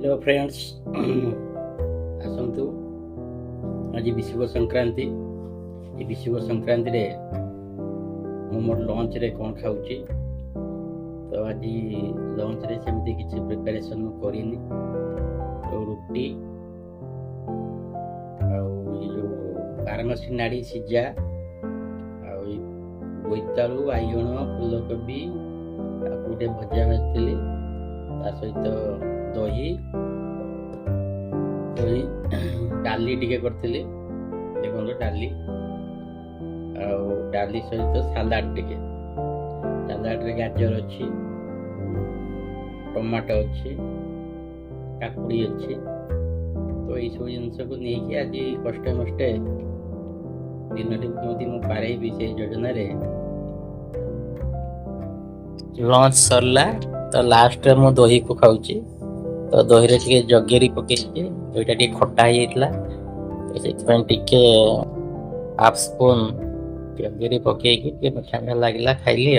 Hello friends आसतु आज विषुव संक्रांति ये विषुव संक्रांति रे मोर लंच रे कौन खाऊची तो आज लंच रे सेमती किसी प्रिपरेशन करिनी तो रुटी ये जो बारमासी नाड़ी सिझा बोईतालु बाइगण फूलकोबी गोटे भजा भाजती सहित दही दही डाली टिके करथिली देखो डाली डाली सहित सालाड टिके सालाड रे गाजर अच्छी टमाटो अच्छी काकुड़ी अच्छी तो ये सब जिनस को नहीं आज कष्टे मष्टे दिन टी मु पारे भी से योजना रे लंच सरला तो लास्ट रे मु दही को खाऊची तो दही रे टिके जगेरी पकेची दहीटा टिके खट्टा ही इतला तो सेति टिके हाफ स्पून जगेरी पकेकी टिके ठंडा लागला खाइली।